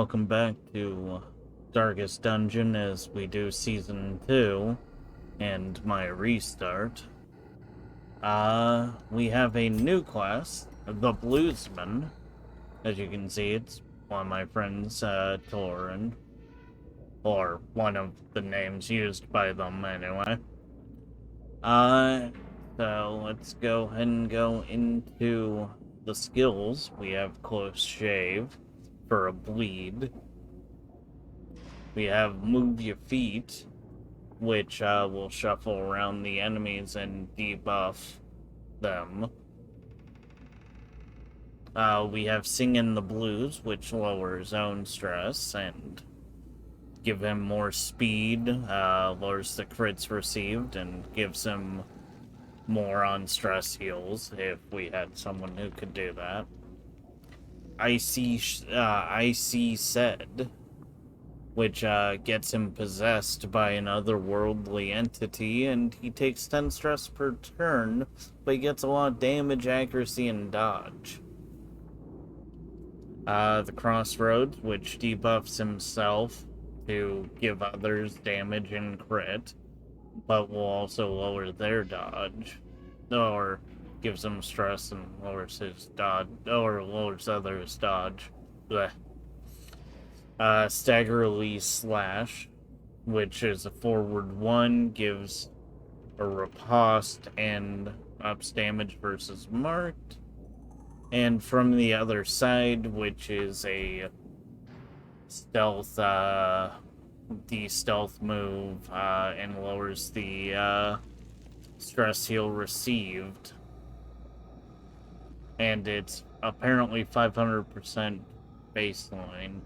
welcome back to Darkest Dungeon as we do Season 2 and my restart. We have a new class, the Bluesman. As you can see, it's one of my friends, Torin. Or one of the names used by them, anyway. So let's go ahead and go into the skills. We have Close Shave for a bleed. We have Move Your Feet, which will shuffle around the enemies and debuff them. We have Singin' the Blues, which lowers zone stress and give him more speed, lowers the crits received, and gives him more on stress heals if we had someone who could do that. Icy Said, which gets him possessed by an otherworldly entity, and he takes 10 stress per turn, but he gets a lot of damage, accuracy, and dodge. The Crossroads, which debuffs himself to give others damage and crit, but will also lower their dodge, or gives them stress and lowers his dodge, or lowers others' dodge. Blech. Staggerly Slash, which is a forward 1, gives a riposte and ups damage versus marked. And from the other side, which is a stealth, de-stealth move, and lowers the stress heal received. And it's apparently 500% baseline.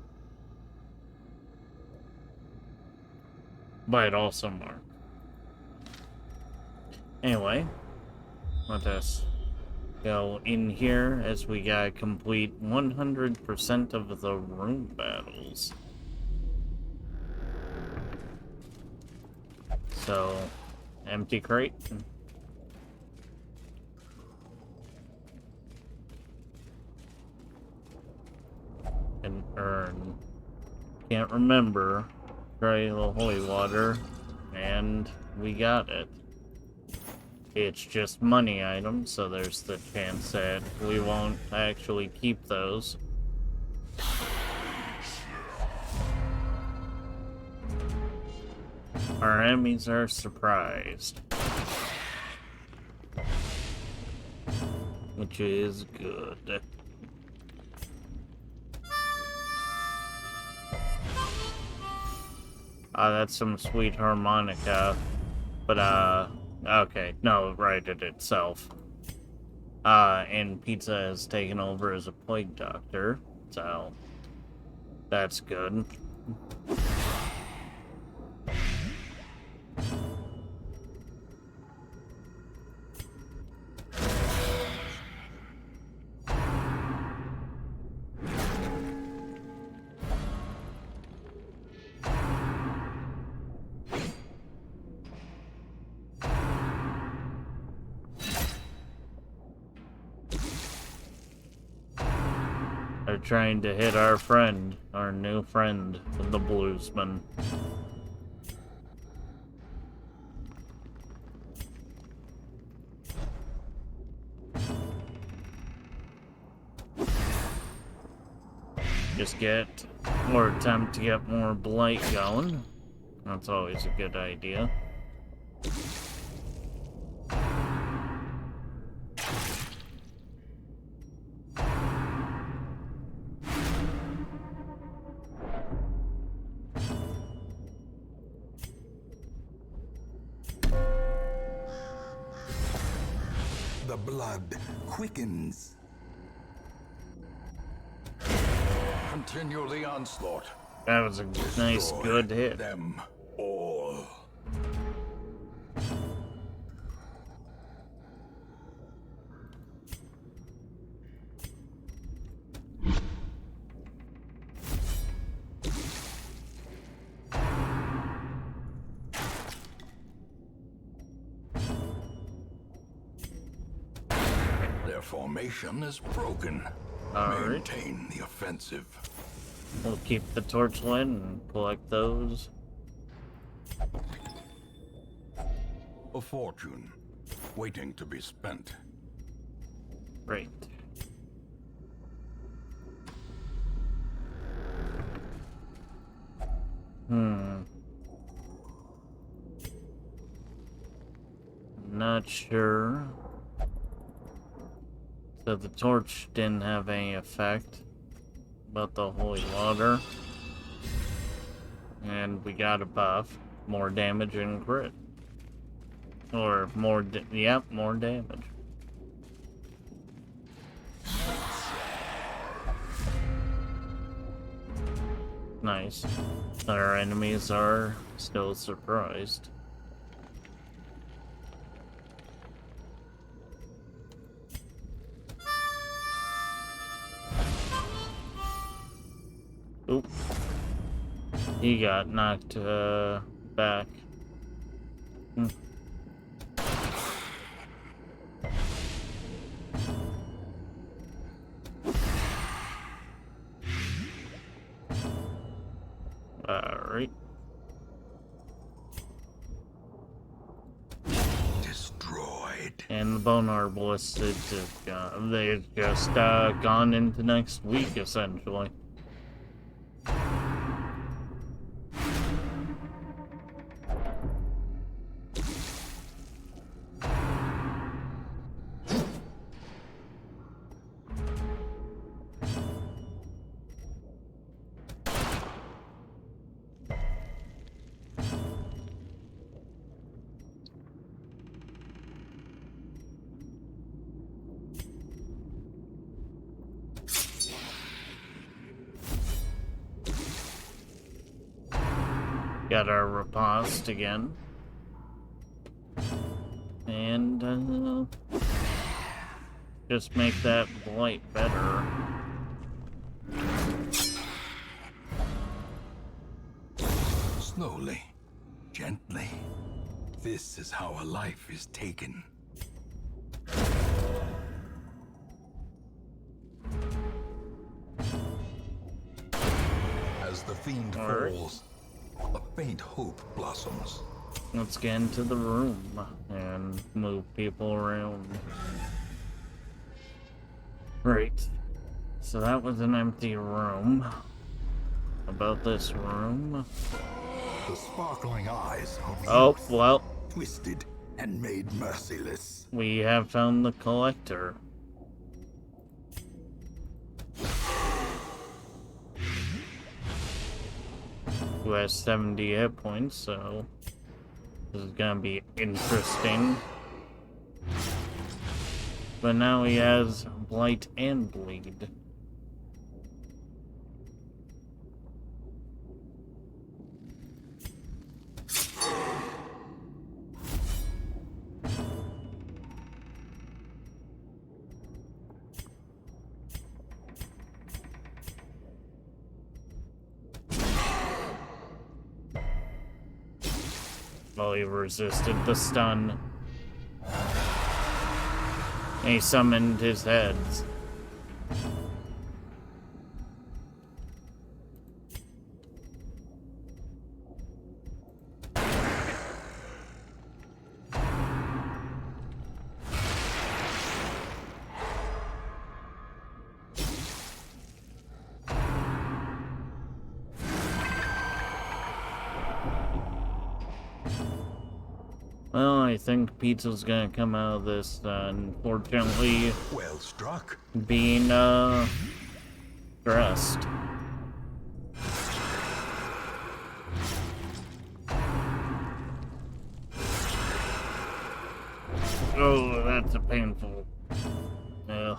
But it also marked. Anyway, let us go in here as we gotta complete 100% of the room battles. So, empty crate. An urn. Can't remember. Try the holy water, and we got it. It's just money items, so there's the chance that we won't actually keep those. Our enemies are surprised, which is good. That's some sweet harmonica, but okay, no, right, it itself. And Pizza has taken over as a plague doctor, so that's good. They're trying to hit our friend, our new friend, the Bluesman. Just get, or attempt to get more blight going. That's always a good idea. The blood quickens. Continue the onslaught. That was a nice, good hit. Them all. Their formation is broken. All right. Maintain the offensive. We'll keep the torch lit and collect those. A fortune, waiting to be spent. Great. Not sure. So the torch didn't have any effect about the holy water. And we got a buff. More damage and crit. Or more, yep, more damage. Nice. Our enemies are still surprised. Oop. He got knocked back. Alright. Destroyed. And the bone arbalists, they've just gone into next week, essentially. Got our riposte again. And, just make that blight better. Slowly, gently. This is how a life is taken. As the fiend falls, a faint hope blossoms. Let's get into the room and move people around. Right. So that was an empty room. About this room. The sparkling eyes of Oh, youth, well, twisted and made merciless. we have found the collector. Who has 70 hit points, so this is gonna be interesting. But now he has Blight and Bleed. Well, he resisted the stun. And he summoned his heads. Well, I think Pizza's gonna come out of this, unfortunately, Well struck. being, dressed. Oh, that's a painful. Yeah.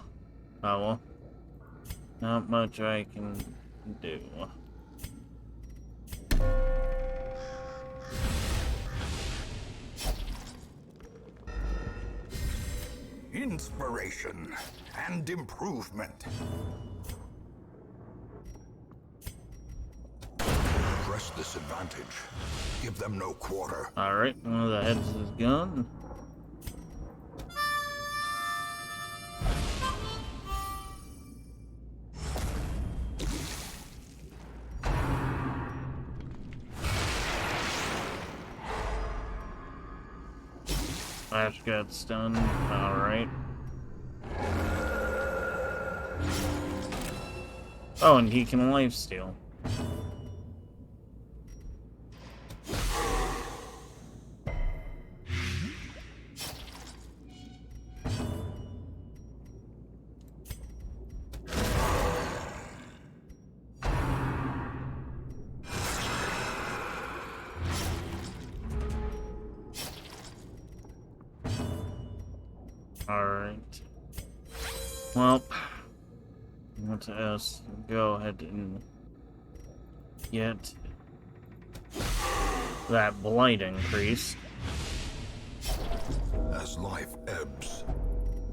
Oh well. Not much I can do. Inspiration and improvement. Press this advantage. Give them no quarter. Alright, one of the heads is gone. Ash got stunned. Alright. Oh, and he can lifesteal. Alright. Well, let us go ahead and get that blight increased. As life ebbs,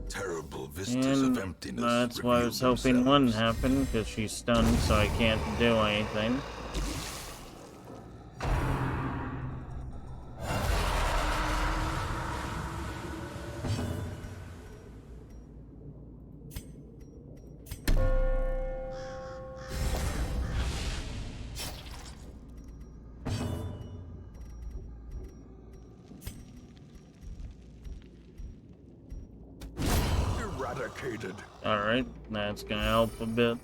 terrible vistas of And emptiness that's what I reveal was hoping wouldn't themselves. happen, because she's stunned, so I can't do anything. Eradicated. Alright, that's gonna help a bit.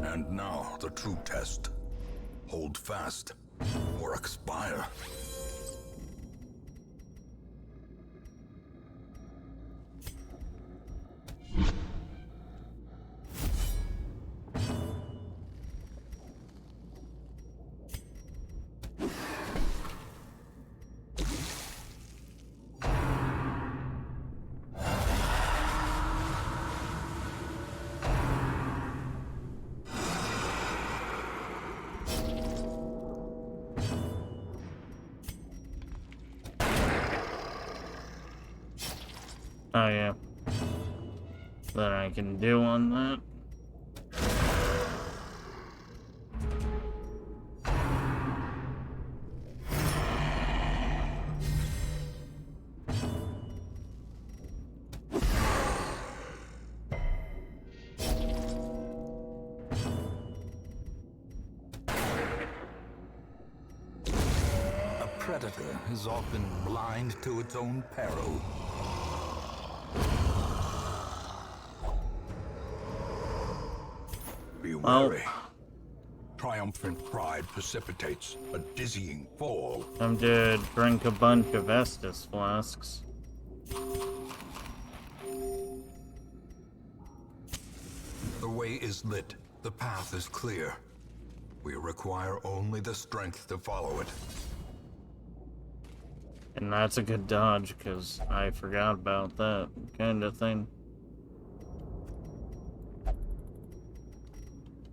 And now the true test. Hold fast or expire. Oh yeah. That I can do on that. A predator is often blind to its own peril. Be wary. Triumphant pride precipitates a dizzying fall. Time to drink a bunch of Estus flasks. The way is lit. The path is clear. We require only the strength to follow it. And that's a good dodge, because I forgot about that kind of thing.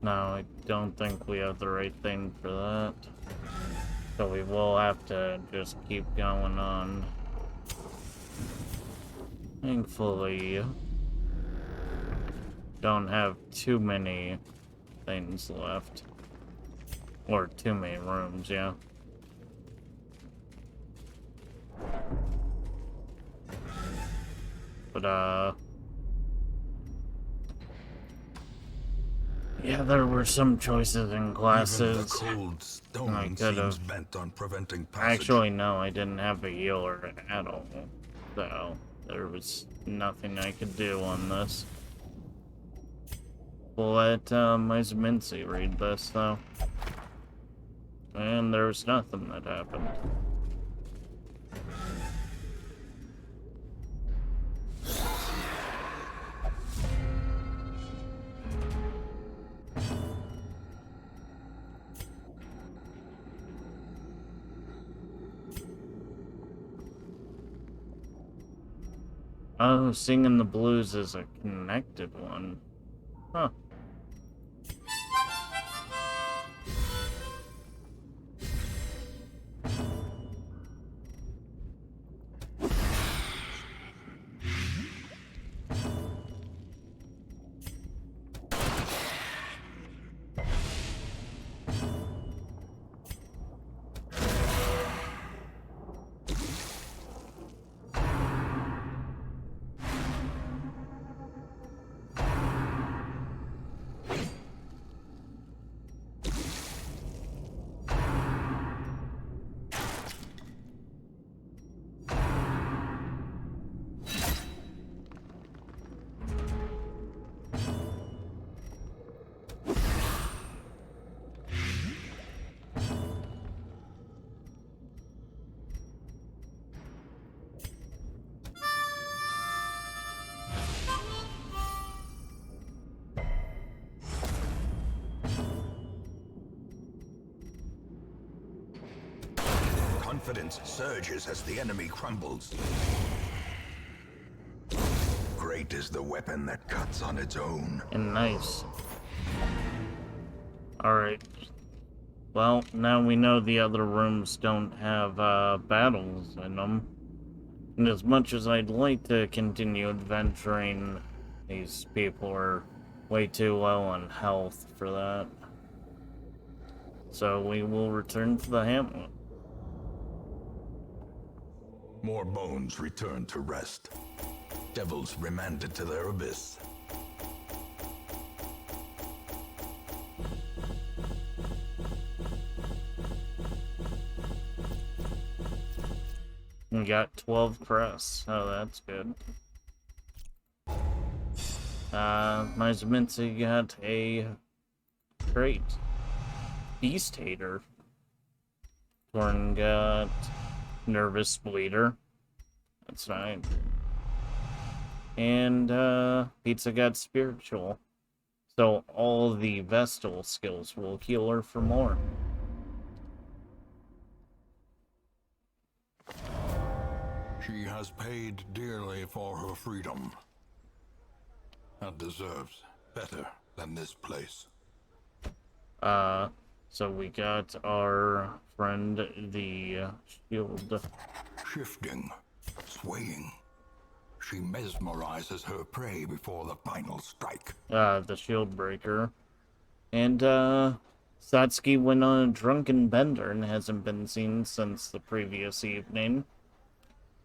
No, I don't think we have the right thing for that. So we will have to just keep going on. Thankfully, don't have too many things left. Or too many rooms, yeah. But, yeah, there were some choices in Even the classes. cold I stone could seems have. bent on preventing passage. Actually, no, I didn't have a healer at all. So, there was nothing I could do on this. We'll let Ms. Mincy read this, though. And there was nothing that happened. Oh, Singing the Blues is a connected one. Huh. confidence surges as the enemy crumbles. Great is the weapon that cuts on its own. And nice. Alright. Well, now we know the other rooms don't have battles in them. And as much as I'd like to continue adventuring, these people are way too low on health for that. So we will return to the hamlet. More bones return to rest. Devils remanded to their abyss. We got 12 crests. Oh, that's good. Myzaminsi got a trait. Beast Hater. Torn got Nervous Bleeder. That's right. And Pizza got Spiritual. So all the Vestal skills will heal her for more. She has paid dearly for her freedom. And deserves better than this place. So we got our friend, the shield. Shifting, swaying. She mesmerizes her prey before the final strike. The shield breaker. And, Satsuki went on a drunken bender and hasn't been seen since the previous evening.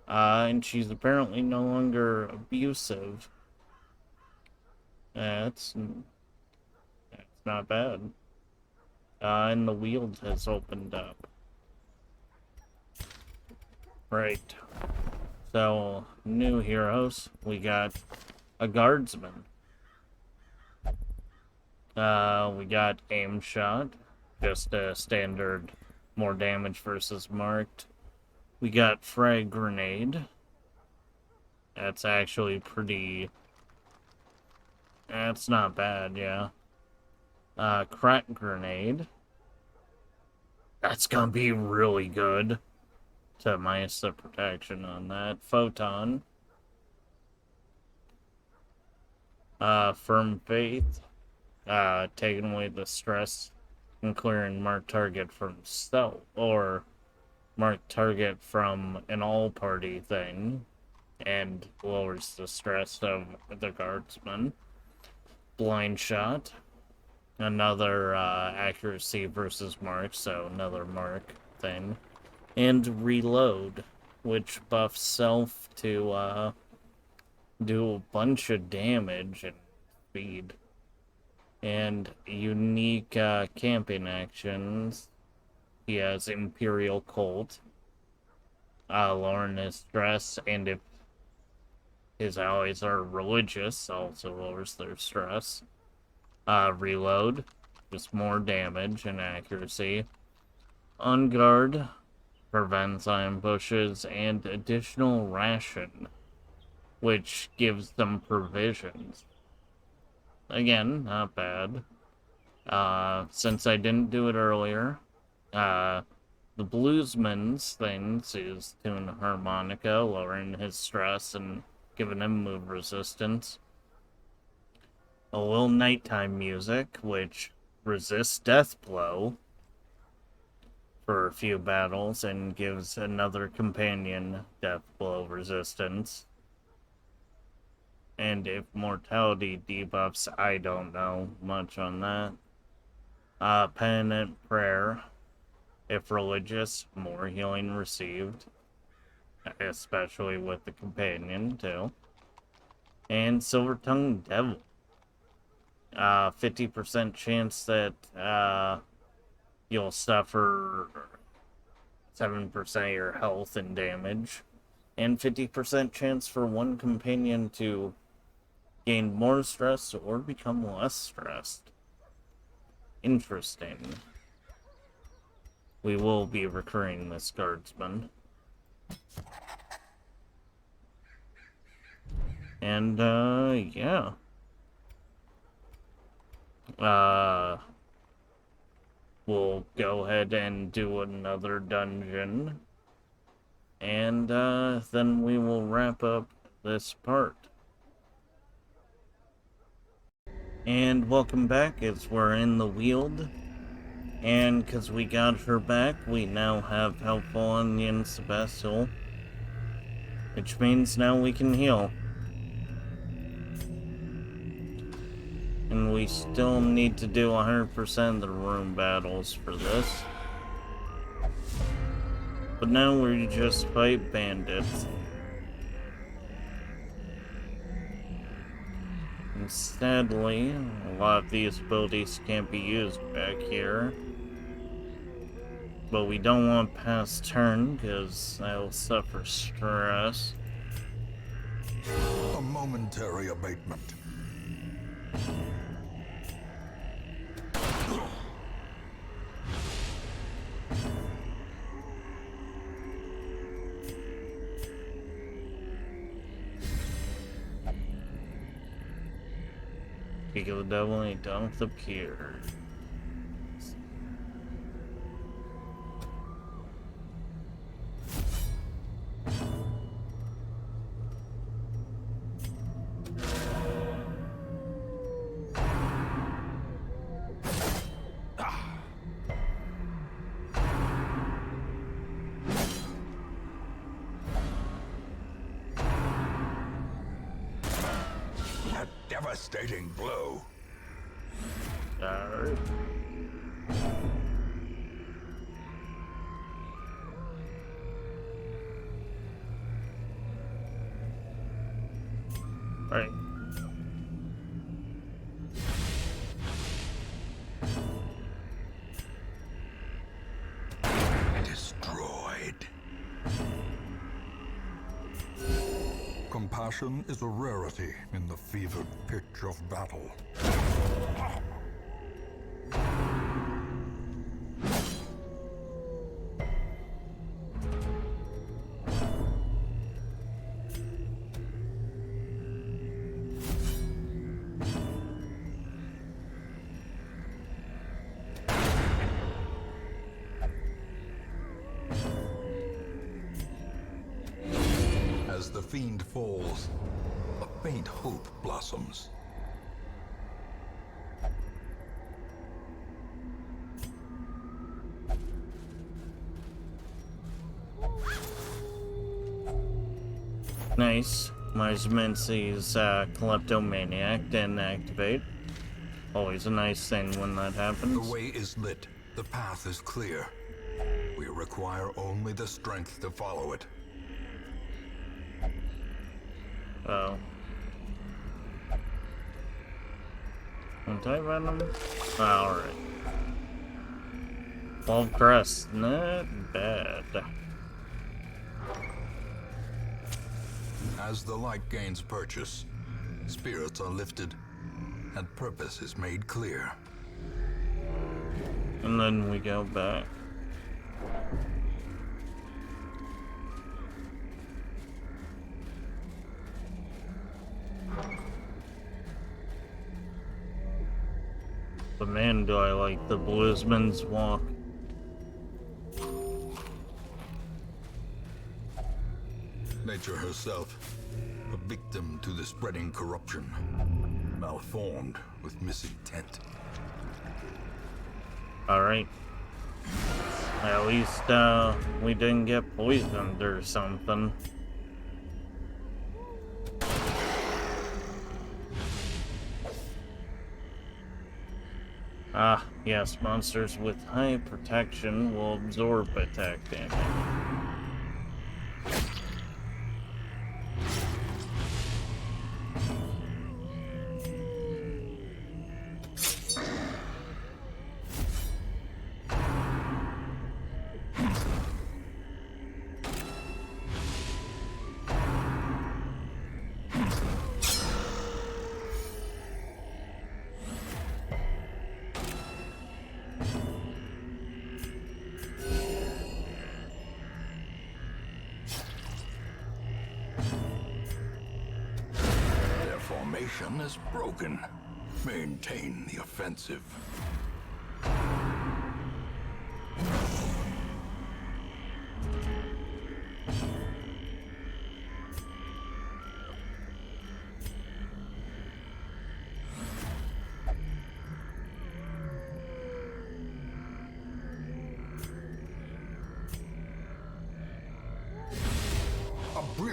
And she's apparently no longer abusive. That's not bad. And the Weald has opened up. Right. So, new heroes. We got a guardsman. We got aim shot. Just a standard, more damage versus marked. We got frag grenade. That's actually pretty... That's not bad, yeah. Crack grenade. That's gonna be really good. To minus the protection on that. Photon. Firm Faith. Taking away the stress and clearing marked target from stealth. Or marked target from an all-party thing. And lowers the stress of the guardsman. Blind shot. Another accuracy versus mark, so another mark thing. And reload, which buffs self to do a bunch of damage and speed. And unique camping actions. He has Imperial Cult, lowering his stress, and if his allies are religious, also lowers their stress. Reload, just more damage and accuracy. On guard, prevents ambushes, and additional ration, which gives them provisions. Again, not bad. Since I didn't do it earlier, the bluesman's things is tune harmonica, lowering his stress and giving him move resistance. A little nighttime music, which resists death blow for a few battles and gives another companion death blow resistance. And if mortality debuffs, I don't know much on that. Penitent prayer. If religious, more healing received. Especially with the companion, too. And Silver-Tongued Devil. 50% chance that you'll suffer 7% of your health and damage. And 50% chance for one companion to gain more stress or become less stressed. Interesting. We will be recurring this guardsman. And, yeah. We'll go ahead and do another dungeon And then we will wrap up this part. And welcome back, as we're in the Weald. And because we got her back, we now have helpful Onion Sebestial. Which means now we can heal. And we still need to do 100% of the room battles for this. But now we just fight bandits. And sadly, a lot of these abilities can't be used back here. But we don't want past turn, because I'll suffer stress. A momentary abatement. Kick of the devil ain't done with the cure. A devastating blow. Alright. Alright. Destroyed. Compassion is a rarity in the fevered pitch of battle. As the fiend falls, a faint hope blossoms. Nice. Myzminski's Kleptomaniac didn't activate. Always a nice thing when that happens. The way is lit. The path is clear. We require only the strength to follow it. Oh. Anti-venom? Alright. 12 crests, not bad. As the light gains purchase, spirits are lifted, and purpose is made clear. And then we go back. But man, do I like the Bluesman's Walk. Nature herself, a victim to the spreading corruption, malformed with misintent. Alright. At least, we didn't get poisoned or something. Ah, yes, monsters with high protection will absorb attack damage. Their formation is broken. Maintain the offensive.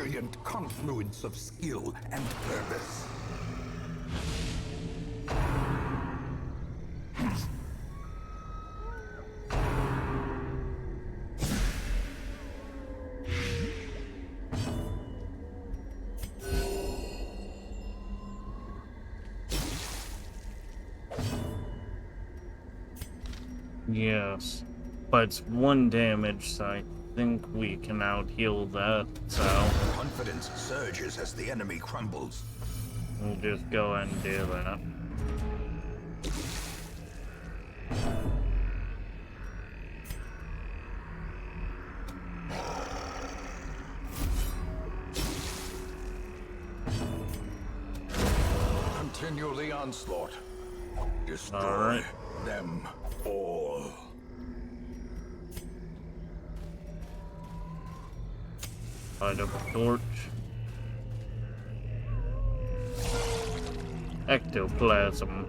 brilliant confluence of skill and purpose. Yes, but it's 1 damage, so I think we can out heal that, so Confidence surges as the enemy crumbles. we'll just go ahead and do that. Continue the onslaught. Destroy Alright. them all. Light up a torch. Ectoplasm.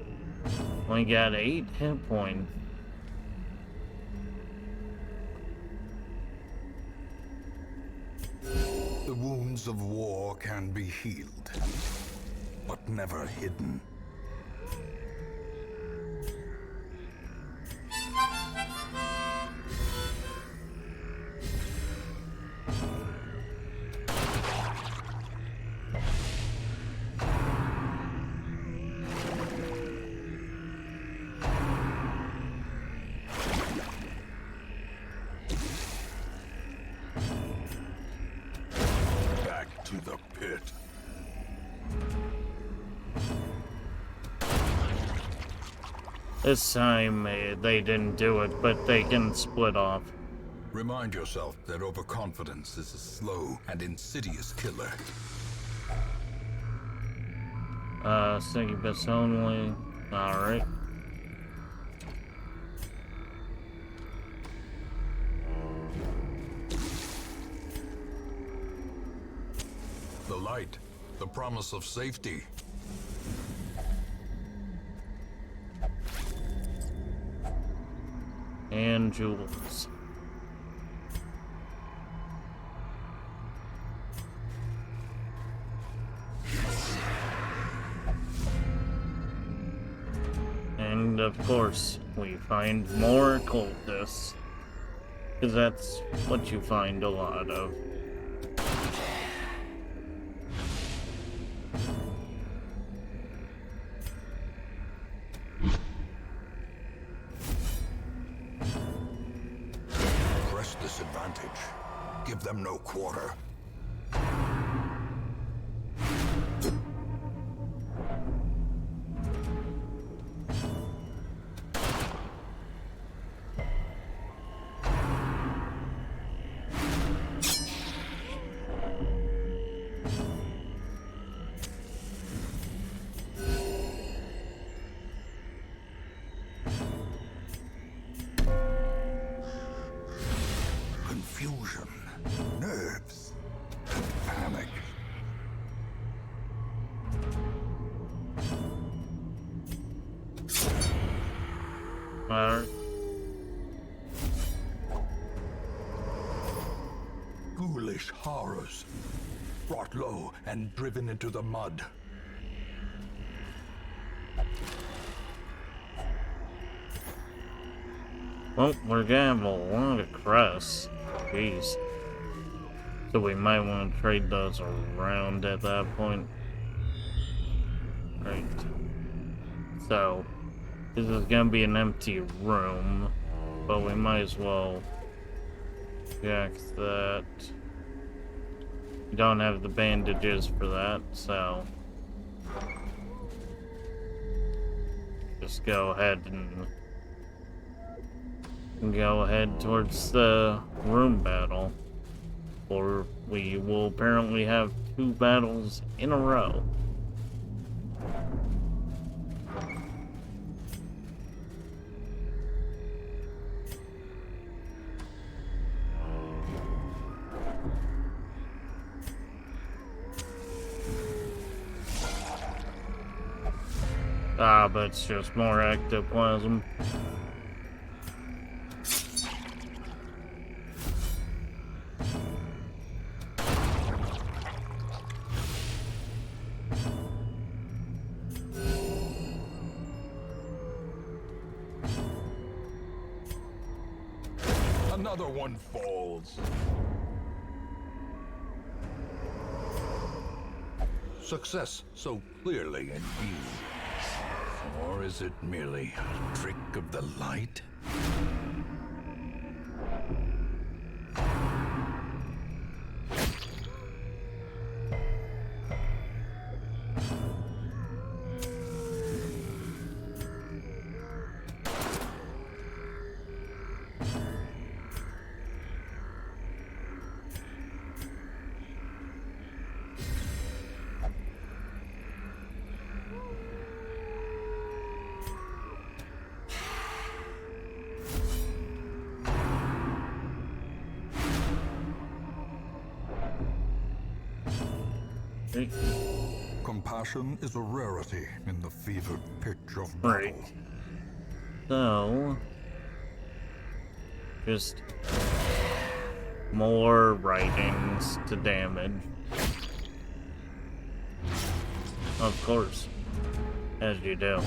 We got 8 hit points. The wounds of war can be healed, but never hidden. Back to the pit. This time they didn't do it, but they can split off. Remind yourself that overconfidence is a slow and insidious killer. Succubus only. Alright. The light, the promise of safety. And jewels. And of course, we find more cultists. Because that's what you find a lot of. Press this advantage. Give them no quarter. Confusion, nerves, panic. Alright. Ghoulish horrors, brought low and driven into the mud. Well, we're gonna have a lot of crests. Jeez. So we might want to trade those around at that point. Right. So, this is gonna be an empty room, but we might as well jack that. We don't have the bandages for that, so just go ahead and go ahead towards the room battle. Or we will apparently have 2 battles in a row. Ah, but it's just more ectoplasm. Another one falls. Success so clearly in view. Or is it merely a trick of the light? Compassion is a rarity in the fevered pitch of Right. battle. So, just more writings to damage. Of course, as you do.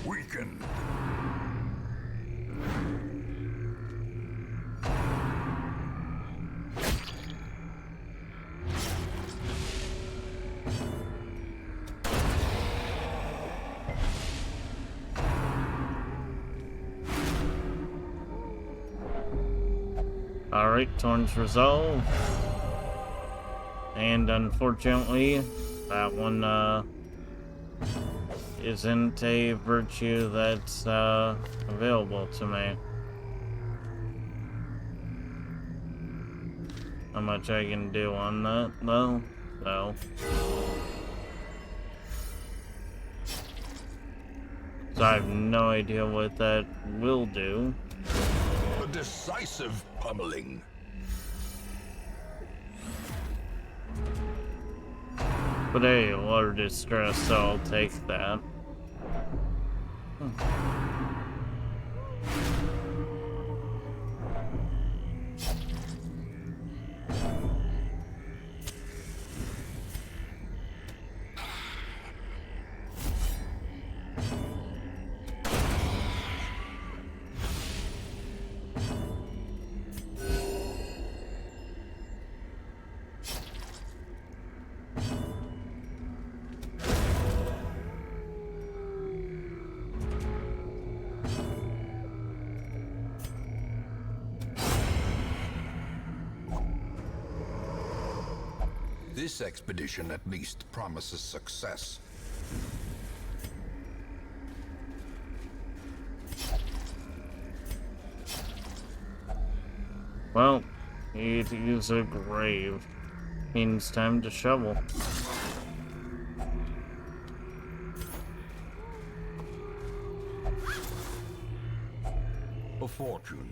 Weakened. Alright, Torn's Resolve. And unfortunately, that one isn't a virtue that's available to me. How much I can do on that, though? No. So I have no idea what that will do. A decisive pummeling. But hey, water distress, so I'll take that. This expedition at least promises success. Well, it is a grave. Means time to shovel. A fortune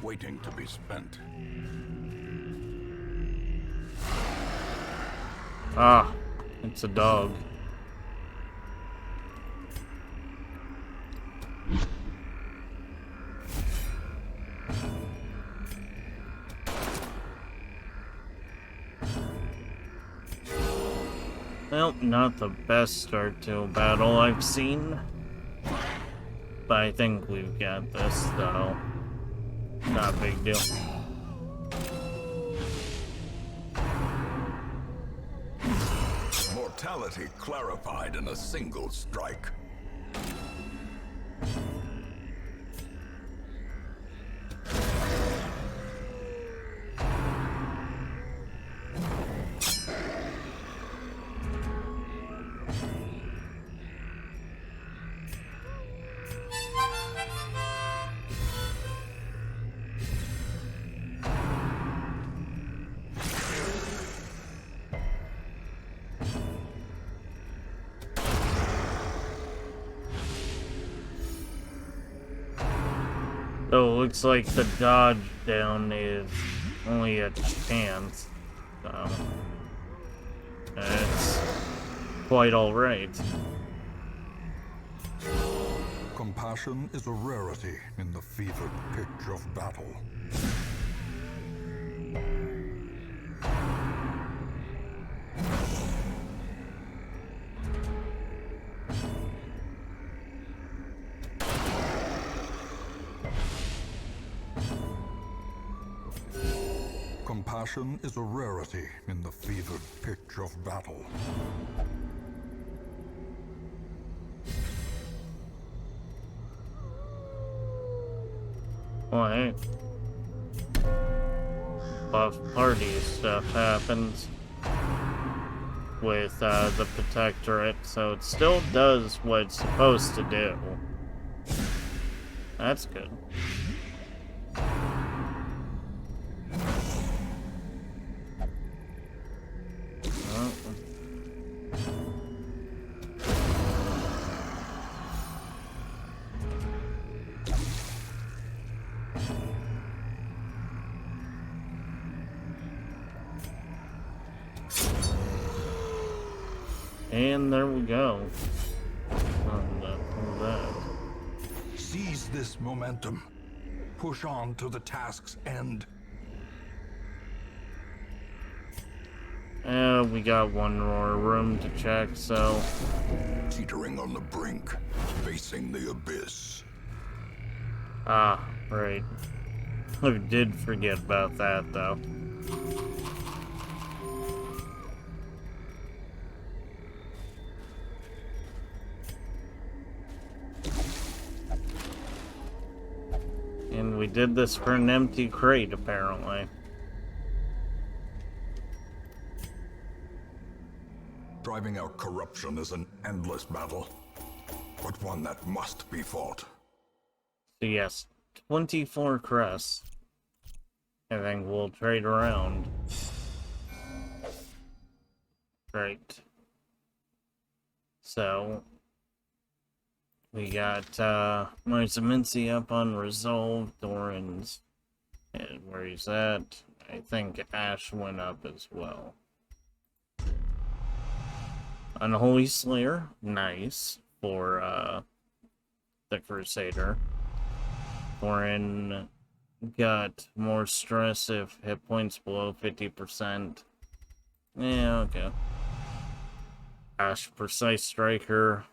waiting to be spent. Ah, it's a dog. Well, not the best start to a battle I've seen. But I think we've got this, though. Not a big deal. Mortality clarified in a single strike. So it looks like the dodge down is only a chance. So it's quite alright. Compassion is a rarity in the fevered pitch of battle. passion is a rarity in the fevered pitch of battle. Well, hey. Buff party stuff happens with the Protectorate, so it still does what it's supposed to do. That's good. And there we go. On that. Seize this momentum. Push on to the task's end. We got one more room to check, so... Teetering on the brink, facing the abyss. Ah, right. I did forget about that, though. And we did this for an empty crate, apparently. Driving out corruption is an endless battle, but one that must be fought. So yes, 24 crests. I think we'll trade around. Right. So... we got, Marziminci up on Resolve, Doran's... and where he's at. I think Ash went up as well. Unholy Slayer, nice, for, the Crusader. Doran got more stress if hit points below 50%. Yeah, okay. Ash, Precise Striker.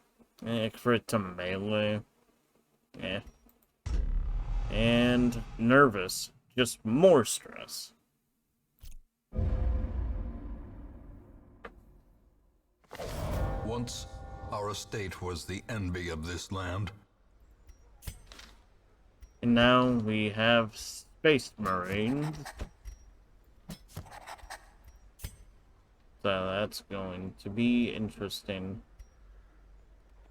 Crit to melee. Yeah. And Nervous. Just more stress. Once, our estate was the envy of this land. And now we have Space Marines. So that's going to be interesting.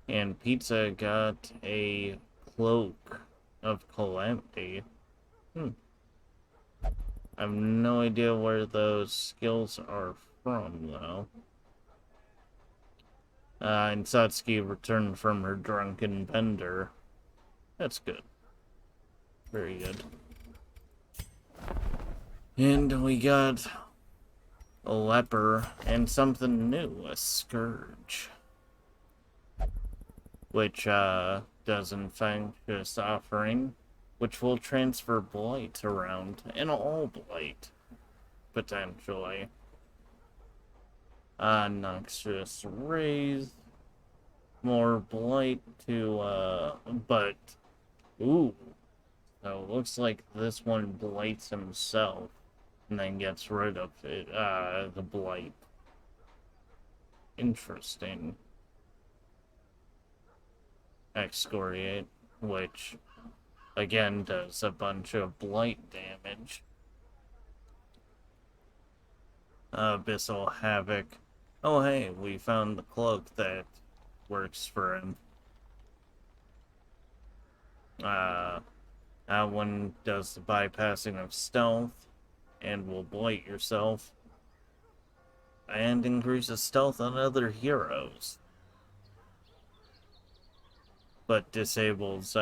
And Pizza got a Cloak of Calamity. I have no idea where those skills are from, though. And Satsuki returned from her drunken bender. That's good. Very good. And we got a leper and something new, a scourge. Which, does Infectious Offering, which will transfer Blight around, and all Blight, potentially. Noxious Raise, more Blight to, but, ooh, so it looks like this one blights himself, and then gets rid of it, the Blight. Interesting. Excoriate, which again does a bunch of blight damage. Abyssal Havoc. Oh hey, we found the cloak that works for him. That one does the bypassing of stealth and will blight yourself and increases stealth on other heroes, but disables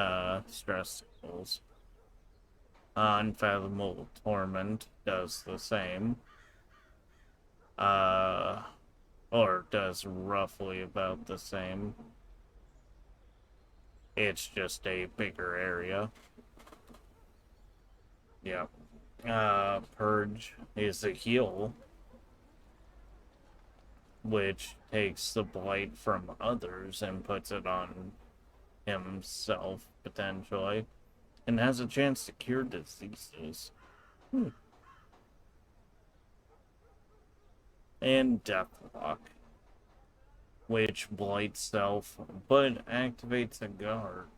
stress skills. Unfathomable Torment does the same. Or does roughly about the same. It's just a bigger area. Yeah. Purge is a heal, which takes the blight from others and puts it on himself, potentially, and has a chance to cure diseases. and Deathlock, which blights self but activates a guard.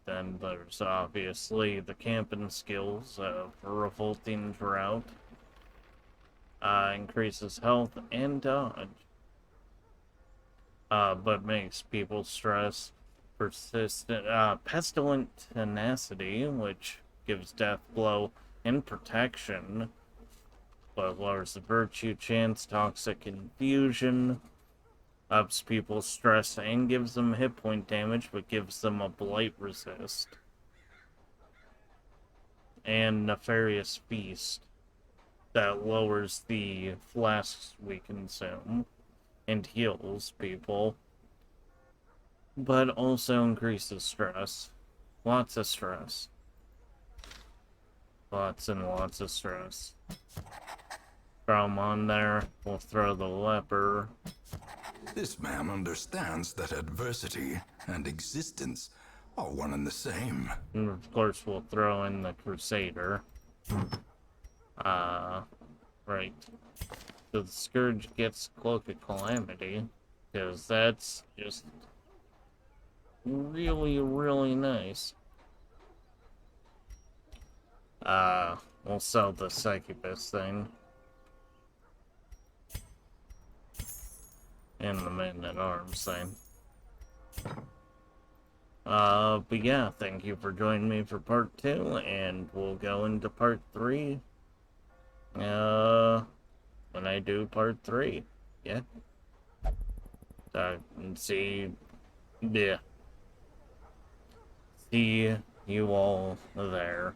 Then there's obviously the camping skills of Revolting Drought. Increases health and dodge. But makes people stress. Persistent, Pestilent Tenacity, which gives Death Blow and protection, but lowers the virtue chance. Toxic Infusion ups people's stress and gives them hit point damage, but gives them a blight resist. And Nefarious Feast, that lowers the flasks we consume and heals people, but also increases stress. Lots of stress. Lots and lots of stress. Throw 'em on there. We'll throw the leper. This man understands that adversity and existence are one and the same. And of course, we'll throw in the Crusader. Right. So the Scourge gets Cloak of Calamity, because that's just really, really nice. We'll sell the Succubus thing. And the Man-at-Arms thing. But yeah, thank you for joining me for part 2, and we'll go into part 3, when I do part 3. Yeah. And see you all there.